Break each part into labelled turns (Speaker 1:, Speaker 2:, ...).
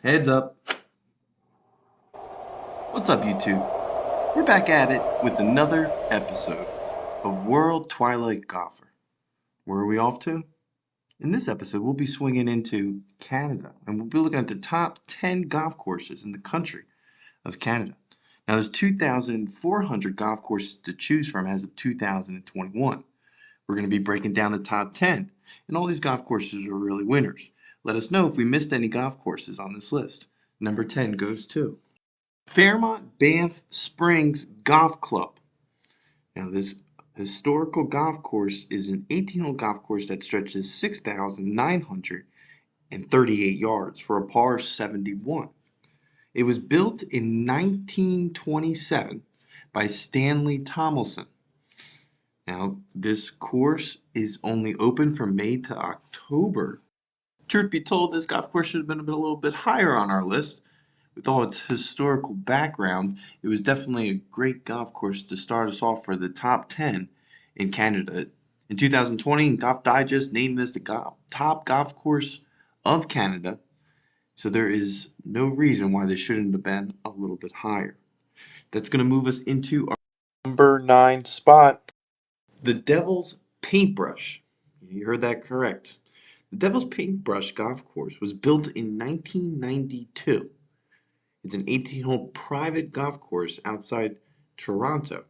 Speaker 1: Heads up. What's up, YouTube? We're back at it with another episode of World Twilight Golfer. Where are we off to? In this episode, we'll be swinging into Canada, and we'll be looking at the top 10 golf courses in the country of Canada. Now, there's 2,400 golf courses to choose from as of 2021. We're going to be breaking down the top 10, and all these golf courses are really winners. Let us know if we missed any golf courses on this list. Number 10 goes to Fairmont Banff Springs Golf Club. Now, this historical golf course is an 18-hole golf course that stretches 6,938 yards for a par 71. It was built in 1927 by Stanley Tomlinson. Now, this course is only open from May to October. Truth be told, this golf course should have been a little bit higher on our list. With all its historical background, it was definitely a great golf course to start us off for the top 10 in Canada. In 2020, Golf Digest named this the top golf course of Canada, so there is no reason why this shouldn't have been a little bit higher. That's going to move us into our number 9 spot, the Devil's Paintbrush. You heard that correct. The Devil's Paintbrush Golf Course was built in 1992. It's an 18-hole private golf course outside Toronto.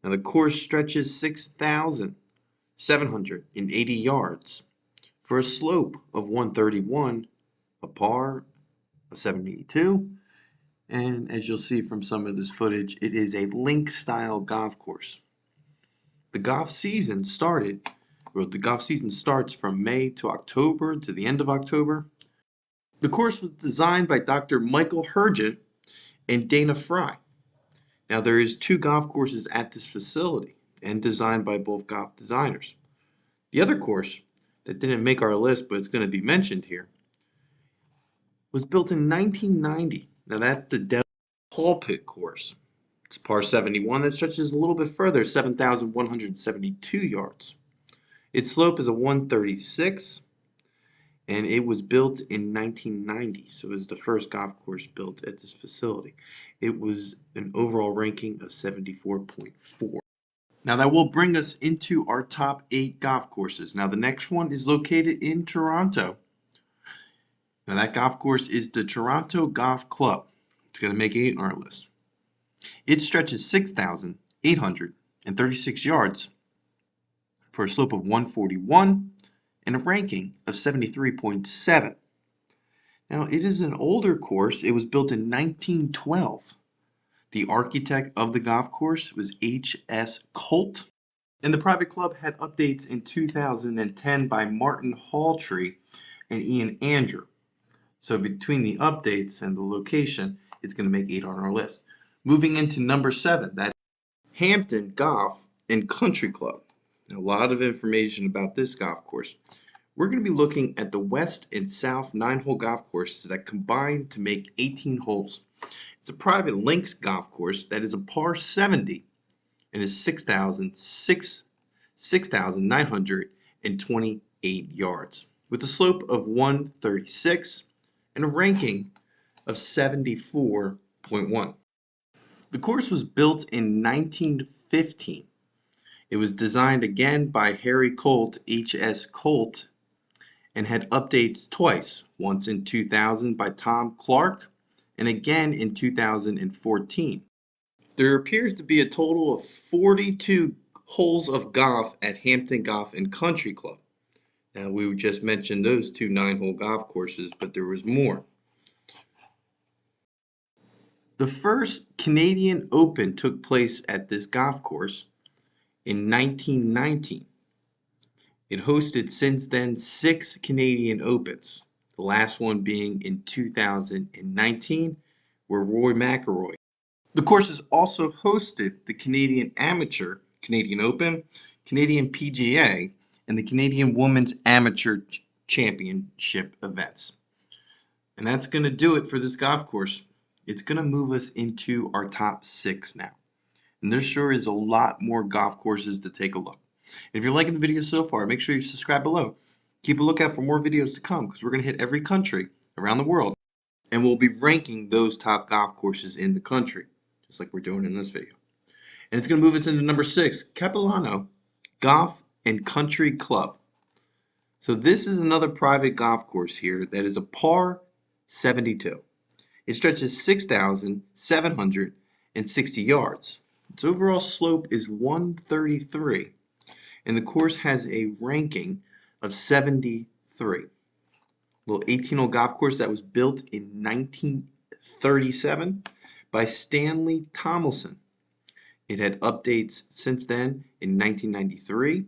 Speaker 1: Now, the course stretches 6,780 yards for a slope of 131, a par of 72, and as you'll see from some of this footage, it is a link-style golf course. The golf season starts from May to October to the end of October. The course was designed by Dr. Michael Hergent and Dana Fry. Now, there is 2 golf courses at this facility and designed by both golf designers. The other course that didn't make our list, but it's going to be mentioned here, was built in 1990. Now, that's the Devil's Pulpit course. It's par 71 that stretches a little bit further, 7,172 yards. Its slope is a 136, and it was built in 1990, so it was the first golf course built at this facility. It was an overall ranking of 74.4. Now, that will bring us into our top 8 golf courses. Now, the next one is located in Toronto. Now, that golf course is the Toronto Golf Club. It's going to make 8 on our list. It stretches 6,836 yards for a slope of 141 and a ranking of 73.7. Now, it is an older course. It was built in 1912. The architect of the golf course was H.S. Colt, and the private club had updates in 2010 by Martin Halltree and Ian Andrew. So between the updates and the location, it's going to make 8 on our list. Moving into number 7, that's Hampton Golf and Country Club. A lot of information about this golf course. We're going to be looking at the west and south 9-hole golf courses that combine to make 18 holes. It's a private links golf course that is a par 70 and is 6,928 yards with a slope of 136 and a ranking of 74.1. The course was built in 1915. It was designed again by Harry Colt, H.S. Colt, and had updates twice, once in 2000 by Tom Clark, and again in 2014. There appears to be a total of 42 holes of golf at Hampton Golf and Country Club. Now, we just mentioned those 2 9-hole golf courses, but there was more. The first Canadian Open took place at this golf course in 1919. It hosted since then 6 Canadian Opens, the last one being in 2019, where Roy McIlroy. The course has also hosted the Canadian Amateur, Canadian Open, Canadian PGA, and the Canadian Women's Amateur Championship events. And that's going to do it for this golf course. It's going to move us into our top 6 now. And there sure is a lot more golf courses to take a look. And if you're liking the video so far, make sure you subscribe below. Keep a lookout for more videos to come because we're going to hit every country around the world And we'll be ranking those top golf courses in the country, just like we're doing in this video. And it's going to move us into number 6, Capilano Golf and Country Club. So this is another private golf course here that is a par 72. It stretches 6,760 yards. Its overall slope is 133, and the course has a ranking of 73. Little 18-hole golf course that was built in 1937 by Stanley Tomlinson. It had updates since then in 1993,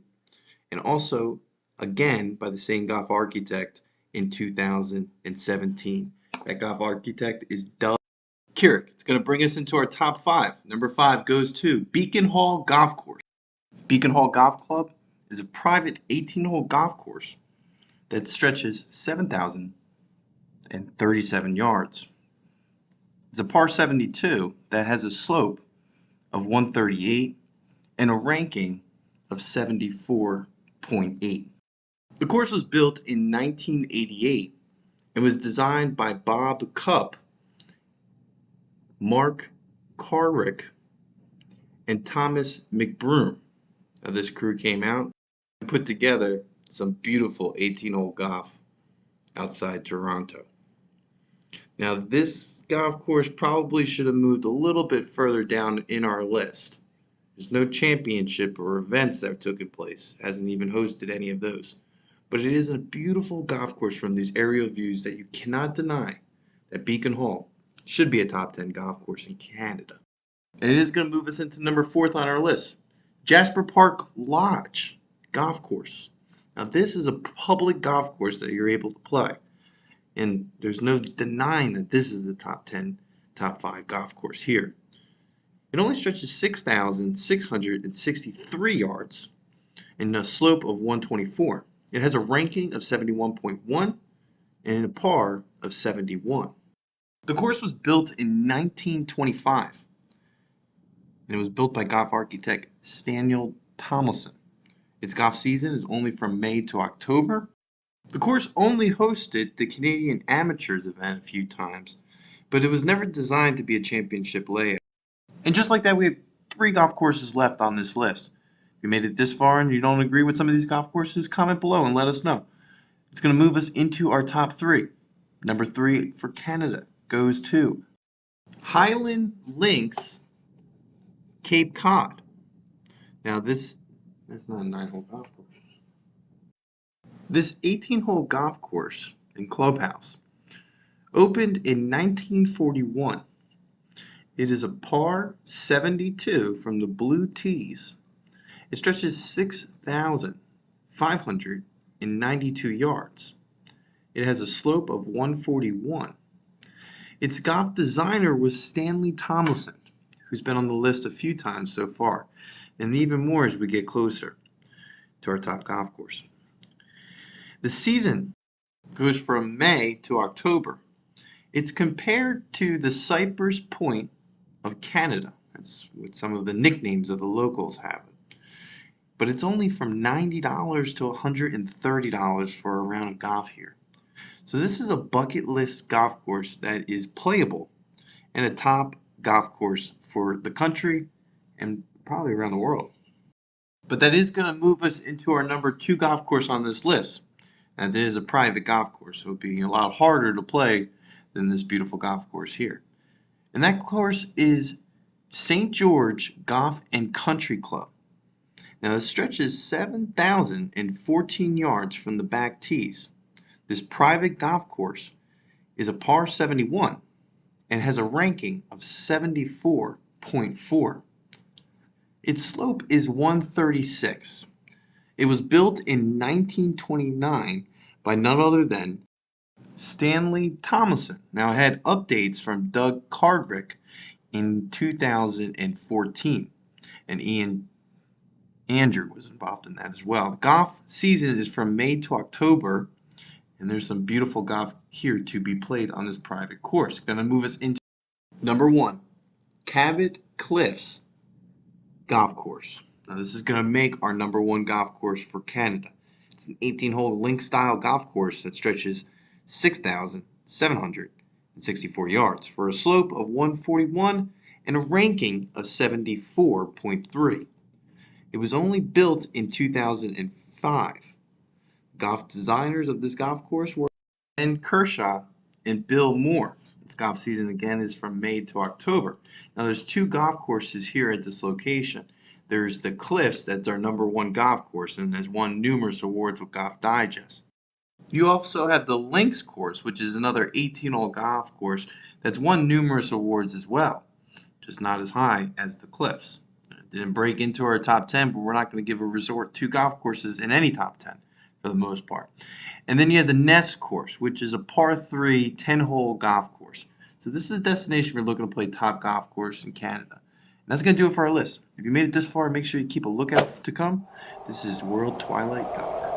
Speaker 1: and also again by the same golf architect in 2017. That golf architect is Doug Kirk. It's going to bring us into our top 5. Number 5 goes to Beacon Hall Golf Course. Beacon Hall Golf Club is a private 18-hole golf course that stretches 7,037 yards. It's a par 72 that has a slope of 138 and a ranking of 74.8. The course was built in 1988 and was designed by Bob Cupp, Mark Carrick, and Thomas McBroom. Now, this crew came out and put together some beautiful 18-hole golf outside Toronto. Now, this golf course probably should have moved a little bit further down in our list. There's no championship or events that have taken place. Hasn't even hosted any of those. But it is a beautiful golf course from these aerial views that you cannot deny that Beacon Hall should be a top 10 golf course in Canada. And it is going to move us into number 4th on our list. Jasper Park Lodge Golf Course. Now this is a public golf course that you're able to play. And there's no denying that this is the top 10, top 5 golf course here. It only stretches 6,663 yards and a slope of 124. It has a ranking of 71.1 and a par of 71. The course was built in 1925 and it was built by golf architect Stanley Tomlinson. Its golf season is only from May to October. The course only hosted the Canadian Amateurs event a few times, but it was never designed to be a championship layout. And just like that, we have 3 golf courses left on this list. If you made it this far and you don't agree with some of these golf courses, comment below and let us know. It's going to move us into our top 3. Number 3 for Canada goes to Highland Links Cape Cod. Now that's not a 9-hole golf course. This 18-hole golf course and clubhouse opened in 1941. It is a par 72 from the blue tees. It stretches 6,592 yards. It has a slope of 141. Its golf designer was Stanley Tomlinson, who's been on the list a few times so far, and even more as we get closer to our top golf course. The season goes from May to October. It's compared to the Cypress Point of Canada. That's what some of the nicknames of the locals have. But it's only from $90 to $130 for a round of golf here. So this is a bucket list golf course that is playable and a top golf course for the country and probably around the world. But that is going to move us into our number 2 golf course on this list, as it is a private golf course, so it'll be a lot harder to play than this beautiful golf course here. And that course is St. George Golf and Country Club. Now it stretches 7,014 yards from the back tees. This private golf course is a par 71 and has a ranking of 74.4. Its slope is 136. It was built in 1929 by none other than Stanley Tomlinson. Now it had updates from Doug Carrick in 2014, and Andrew was involved in that as well. The golf season is from May to October, and there's some beautiful golf here to be played on this private course. Going to move us into number 1, Cabot Cliffs Golf Course. Now this is going to make our number 1 golf course for Canada. It's an 18-hole link-style golf course that stretches 6,760 164 yards for a slope of 141 and a ranking of 74.3. It was only built in 2005. Golf designers of this golf course were Ben Kershaw and Bill Moore. This golf season again is from May to October. Now there's two golf courses here at this location. There's the Cliffs, that's our #1 golf course, and has won numerous awards with Golf Digest. You also have the Links course, which is another 18-hole golf course that's won numerous awards as well, just not as high as the Cliffs. It didn't break into our top 10, but we're not going to give a resort to golf courses in any top 10 for the most part. And then you have the Nest course, which is a par 3 10-hole golf course. So this is a destination if you're looking to play top golf course in Canada. And that's going to do it for our list. If you made it this far, make sure you keep a lookout to come. This is World Twilight Golfer.